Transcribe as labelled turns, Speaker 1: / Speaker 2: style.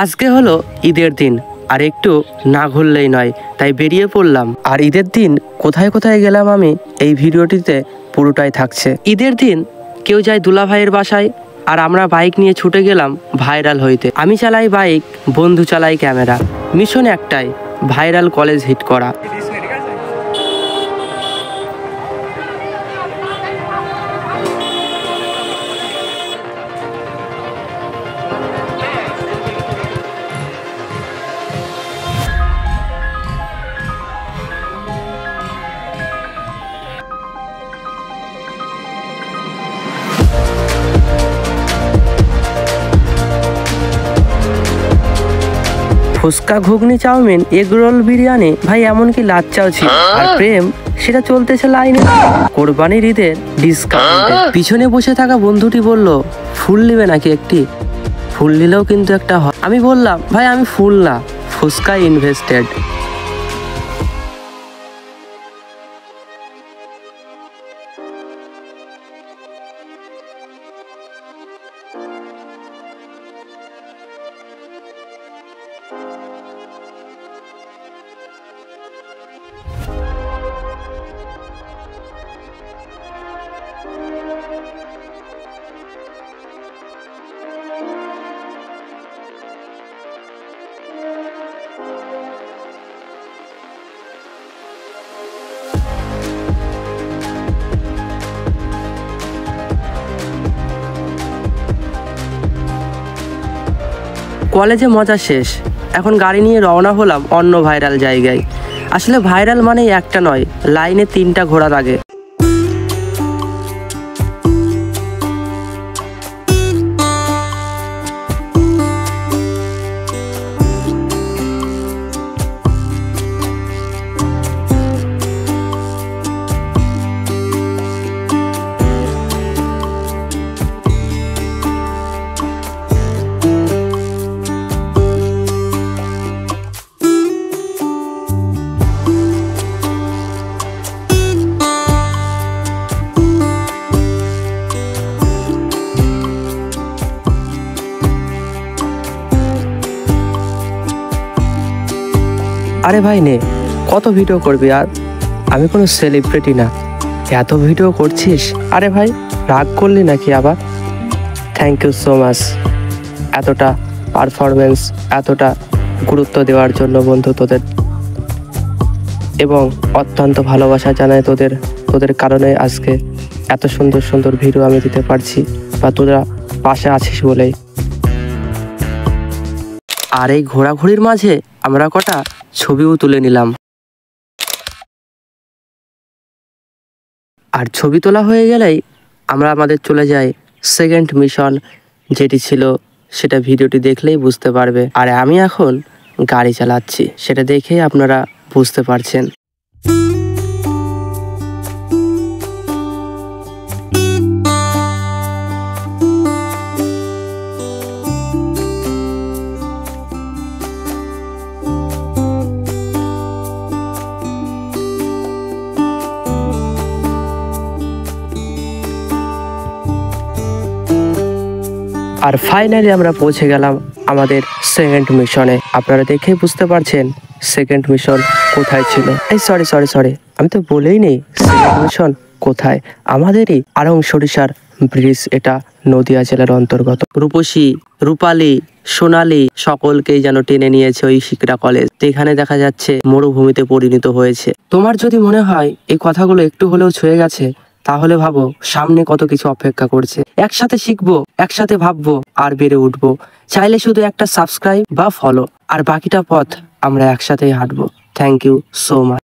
Speaker 1: আজকে হলো ঈদের দিন, আর একটু না ঘুরলেই নয়, তাই বেরিয়ে পড়লাম। আর ঈদের দিন কোথায় কোথায় গেলাম আমি এই ভিডিওটিতে পুরোটাই থাকছে। ঈদের দিন কেউ যায় দুলা ভাইয়ের বাসায়, আর আমরা বাইক নিয়ে ছুটে গেলাম ভাইরাল হইতে। আমি চালাই বাইক, বন্ধু চালাই ক্যামেরা, মিশন একটাই, ভাইরাল কলেজ হিট করা। ফুচকা, ঘুগনি, চাউমিন, এগ রোল, বিরিয়ানি, ভাই এমনকি লাচ্চাও ছিল। আর প্রেম সেটা চলতেছে লাইনে। কোরবানির ঈদের ডিসকাউন্ট। পিছনে বসে থাকা বন্ধুটি বলল, ফুল নেবে নাকি একটি? ফুল নিলেও কিন্তু একটা হয়। আমি বললাম, ভাই আমি ফুল না, ফুচকায় ইনভেস্টেড। কলেজে মজা শেষ, এখন গাড়ি নিয়ে রওনা হলাম অন্য ভাইরাল জায়গায়। আসলে ভাইরাল মানেই একটা নয়, লাইনে 3টা ঘোড়া লাগে। আরে ভাই নে, কত ভিডিও করবি আর? আমি কোনো সেলিব্রিটি না, এত ভিডিও করছিস? আরে ভাই রাগ করলি নাকি আবার? থ্যাংক ইউ সো মাচ এতটা পারফরমেন্স, এতটা গুরুত্ব দেওয়ার জন্য বন্ধু তোদের, এবং অত্যন্ত ভালোবাসা জানাই তোদের কারণে আজকে এত সুন্দর সুন্দর ভিডিও আমি দিতে পারছি, বা তোরা পাশে আছিস বলেই। আর এই ঘোরাঘুরির মাঝে আমরা কটা ছবিও তুলে নিলাম। আর ছবি তোলা হয়ে গেলেই আমরা আমাদের চলে যাই সেকেন্ড মিশন, যেটি ছিল সেটা ভিডিওটি দেখলেই বুঝতে পারবে। আর আমি এখন গাড়ি চালাচ্ছি, সেটা দেখেই আপনারা বুঝতে পারছেন। আর ফাইনালি আমরা পৌঁছে গেলাম আমাদের সেকেন্ড মিশনে। আপনারা দেখেই বুঝতে পারছেন সেকেন্ড মিশন কোথায় ছিল। এই সরি, আমি তো বলেই নেই সেকেন্ড মিশন কোথায়। আমাদেরই আড়ং সরিষার ব্রিজ, এটা নদিয়া জেলার অন্তর্গত। রূপসী, রূপালী, সোনালী সকলকেই যেন টেনে নিয়েছে ওই শিকরা কলেজ। এখানে দেখা যাচ্ছে মরুভূমিতে পরিণত হয়েছে। তোমার যদি মনে হয় এই কথাগুলো একটু হলেও ছুঁয়ে গেছে, তাহলে ভাবো সামনে কত কিছু অপেক্ষা করছে। একসাথে শিখবো, একসাথে ভাববো, আর বেড়ে উঠবো। চাইলে শুধু একটা সাবস্ক্রাইব বা ফলো, আর বাকিটা পথ আমরা একসাথেই হাঁটবো। Thank you so much.